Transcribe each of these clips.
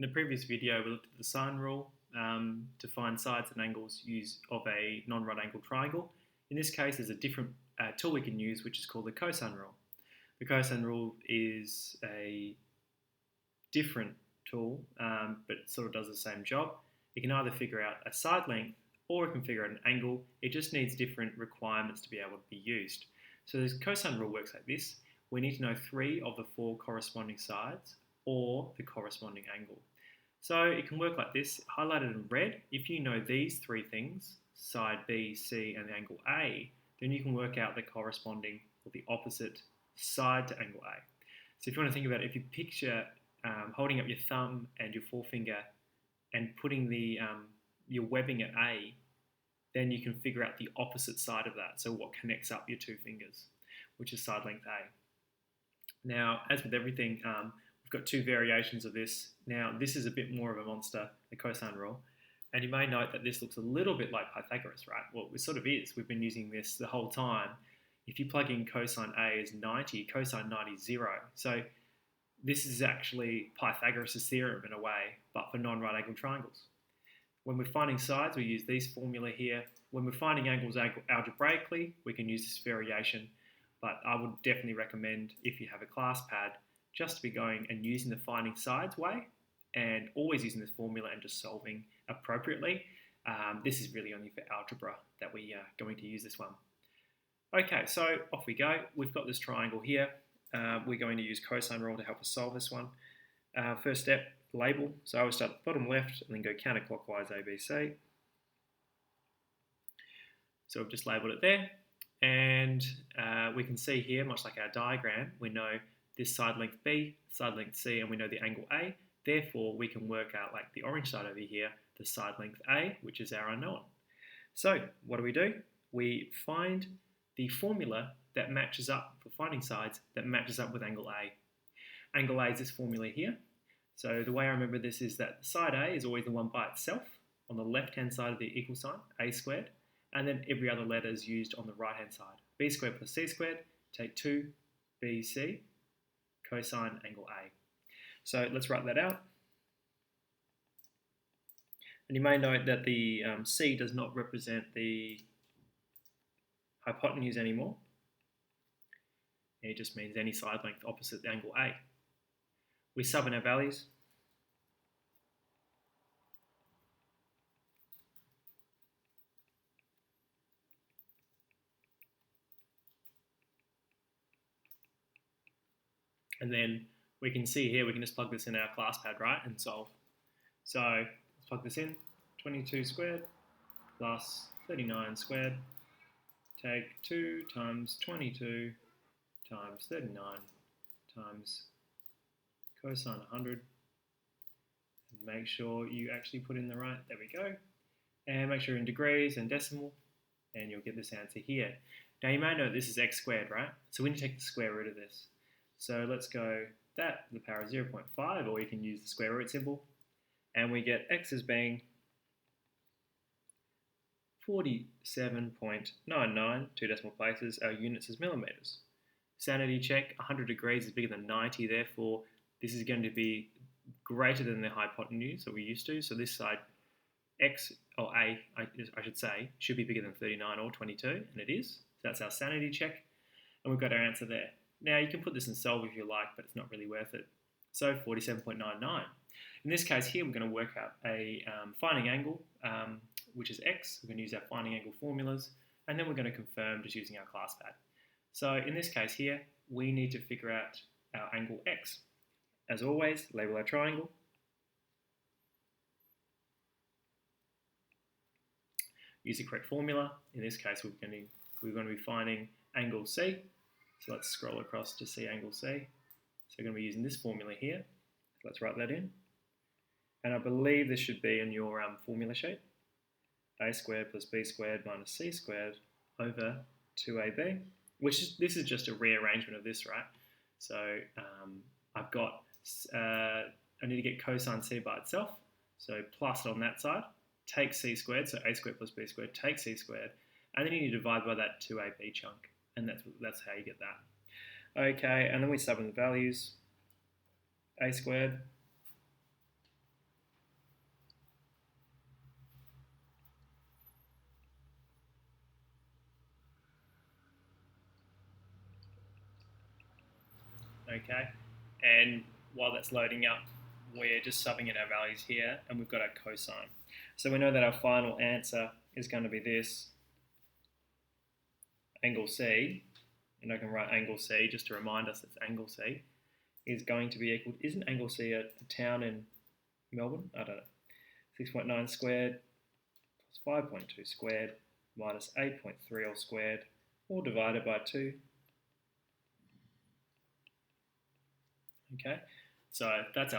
In the previous video, we looked at the sine rule to find sides and angles of a non-right angled triangle. In this case, there's a different tool we can use, which is called the cosine rule. The cosine rule is a different tool, but it sort of does the same job. It can either figure out a side length or it can figure out an angle. It just needs different requirements to be able to be used. So the cosine rule works like this. We need to know 3 of the 4 corresponding sides or the corresponding angle. So it can work like this, highlighted in red. If you know these 3 things, side B, C, and the angle A, then you can work out the corresponding or the opposite side to angle A. So if you want to think about it, if you picture holding up your thumb and your forefinger and putting your webbing at A, then you can figure out the opposite side of that. So what connects up your 2 fingers, which is side length A. Now, as with everything, we've got 2 variations of this. Now, this is a bit more of a monster, the cosine rule. And you may note that this looks a little bit like Pythagoras, right? Well, it sort of is. We've been using this the whole time. If you plug in cosine A as 90, cosine 90 is 0. So this is actually Pythagoras' theorem in a way, but for non-right angled triangles. When we're finding sides, we use these formula here. When we're finding angles algebraically, we can use this variation. But I would definitely recommend, if you have a class pad, just to be going and using the finding sides way and always using this formula and just solving appropriately. This is really only for algebra that we are going to use this one. Okay, so off we go. We've got this triangle here. We're going to use cosine rule to help us solve this one. First step, label. So I always start at the bottom left and then go counterclockwise A, B, C. So we've just labelled it there. And we can see here, much like our diagram, we know this side length B, side length C, and we know the angle A. Therefore, we can work out, like the orange side over here, the side length A, which is our unknown. So what do? We find the formula that matches up for finding sides that matches up with angle A. Angle A is this formula here. So the way I remember this is that side A is always the one by itself on the left-hand side of the equal sign, A squared, and then every other letter is used on the right-hand side. B squared plus C squared, take 2BC, cosine angle A. So let's write that out. And you may note that the C does not represent the hypotenuse anymore. It just means any side length opposite the angle A. We sub in our values. And then we can see here, we can just plug this in our class pad, right, and solve. So let's plug this in. 22 squared plus 39 squared. Take 2 times 22 times 39 times cosine 100. And make sure you actually put in the right, there we go. And make sure you're in degrees and decimal, and you'll get this answer here. Now you may know this is x squared, right? So we need to take the square root of this. So let's go that to the power of 0.5, or you can use the square root symbol. And we get x as being 47.99, 2 decimal places. Our units is millimeters. Sanity check, 100 degrees is bigger than 90, therefore this is going to be greater than the hypotenuse that we used to. So this side, x, or A, I should say, should be bigger than 39 or 22, and it is. So that's our sanity check, and we've got our answer there. Now you can put this in solve if you like, but it's not really worth it. So 47.99. In this case here, we're going to work out a finding angle, which is x. We're going to use our finding angle formulas, and then we're going to confirm just using our class pad. So in this case here, we need to figure out our angle x. As always, label our triangle. Use the correct formula. In this case, we're going to be finding angle C. So let's scroll across to see angle C. So we're going to be using this formula here. So let's write that in. And I believe this should be in your formula sheet. A squared plus B squared minus C squared over 2AB, this is just a rearrangement of this, right? So I've got, I need to get cosine C by itself. So plus it on that side, take C squared, so A squared plus B squared, take C squared, and then you need to divide by that 2AB chunk. And that's how you get that. Okay, and then we sub in the values. A squared okay? And while that's loading up, we're just subbing in our values here, and we've got our cosine. So we know that our final answer is going to be this, angle C, and I can write angle C just to remind us it's angle C, is going to be equal, isn't angle C a town in Melbourne? I don't know. 6.9 squared plus 5.2 squared minus 8.3 all squared, all divided by 2. Okay, so that's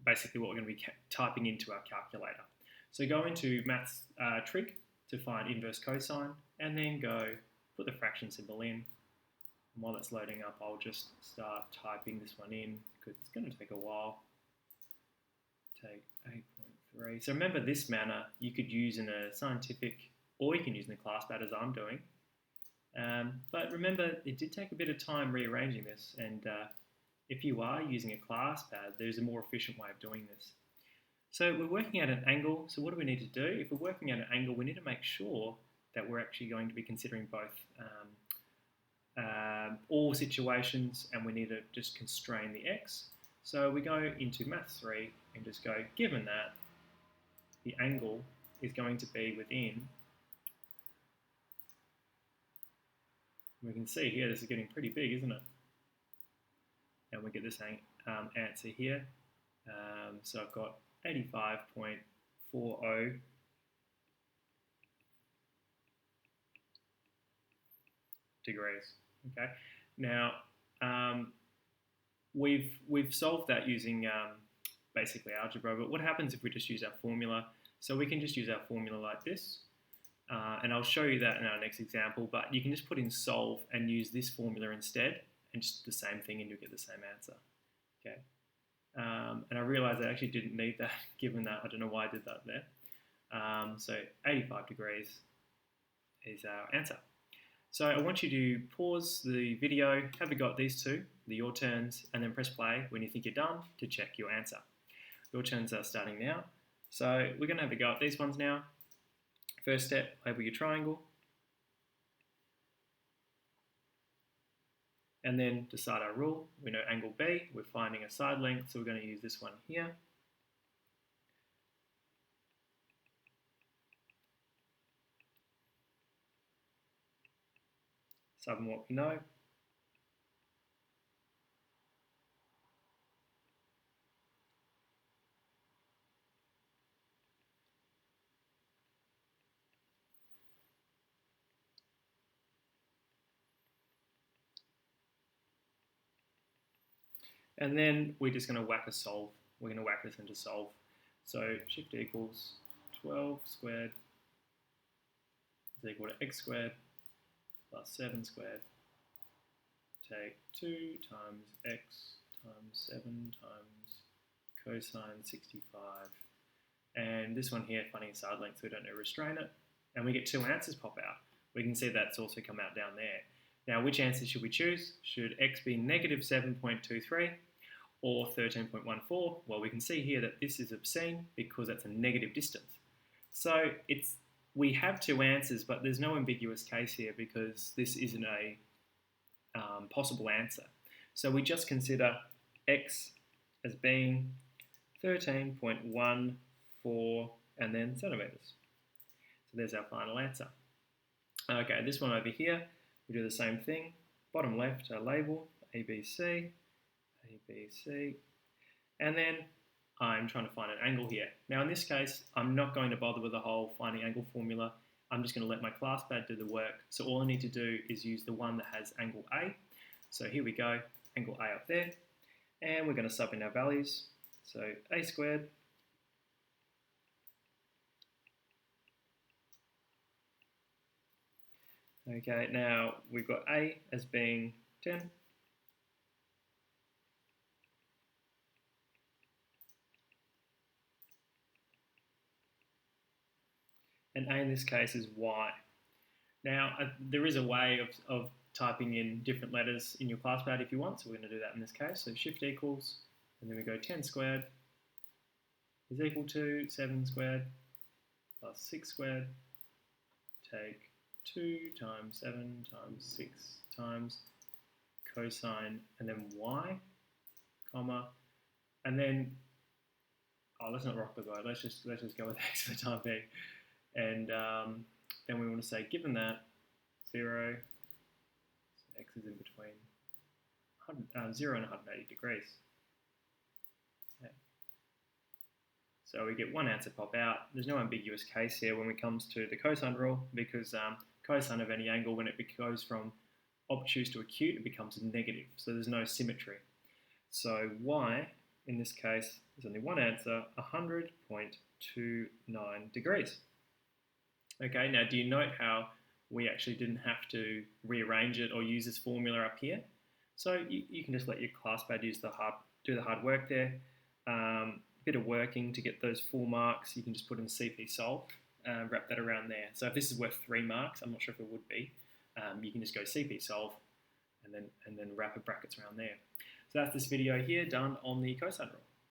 basically what we're going to be typing into our calculator. So go into maths trig to find inverse cosine, and then go put the fraction symbol in. And while that's loading up, I'll just start typing this one in because it's going to take a while. Take 8.3. So remember, this manner you could use in a scientific, or you can use in a class pad as I'm doing. But remember, it did take a bit of time rearranging this, and if you are using a class pad, there's a more efficient way of doing this. So we're working at an angle, so what do we need to do? If we're working at an angle, we need to make sure that we're actually going to be considering both all situations, and we need to just constrain the x. So we go into Maths 3 and just go, given that the angle is going to be within, we can see here this is getting pretty big, isn't it? And we get this answer here. So I've got 85.40 degrees. Okay. Now we've solved that using basically algebra. But what happens if we just use our formula? So we can just use our formula like this, and I'll show you that in our next example. But you can just put in solve and use this formula instead, and just the same thing, and you'll get the same answer. Okay. And I realised I actually didn't need that, given that I don't know why I did that there. So 85 degrees is our answer. So I want you to pause the video, have you got these two, the your turns, and then press play when you think you're done to check your answer. Your turns are starting now. So we're going to have a go at these ones now. First step, label your triangle. And then decide our rule. We know angle B, we're finding a side length, so we're going to use this one here. Sub what we know. And then we're just going to whack a solve. We're going to whack this into solve. So shift equals 12 squared is equal to x squared plus 7 squared. Take 2 times x times 7 times cosine 65. And this one here, finding a side length, so we don't need to restrain it. And we get two answers pop out. We can see that's also come out down there. Now, which answer should we choose? Should x be negative 7.23 or 13.14? Well, we can see here that this is obscene because that's a negative distance. So we have two answers, but there's no ambiguous case here because this isn't a possible answer. So we just consider x as being 13.14 and then centimetres. So there's our final answer. Okay, this one over here, we do the same thing. Bottom left, our label, ABC, ABC, and then I'm trying to find an angle here. Now in this case, I'm not going to bother with the whole finding angle formula. I'm just going to let my class pad do the work. So all I need to do is use the one that has angle A. So here we go, angle A up there, and we're going to sub in our values. So A squared okay, now we've got A as being 10. And A in this case is Y. Now, there is a way of typing in different letters in your class pad if you want, so we're going to do that in this case. So shift equals, and then we go 10 squared is equal to 7 squared plus 6 squared. Take 2 times 7 times 6 times cosine and then y. comma, and then let's not rock the boat. Let's just go with x for the time being, and then we want to say given that 0, so x is in between 0 and 180 degrees. Okay. So we get one answer pop out. There's no ambiguous case here when it comes to the cosine rule, because cosine of any angle, when it goes from obtuse to acute, it becomes negative. So there's no symmetry. So y, in this case, there's only one answer, 100.29 degrees. Okay, now do you note how we actually didn't have to rearrange it or use this formula up here? So you can just let your classmate do the hard work there. Bit of working to get those full marks. You can just put in CP solve, wrap that around there. So if this is worth 3 marks, I'm not sure if it would be, you can just go CP solve and then wrap brackets around there. So that's this video here done on the cosine rule.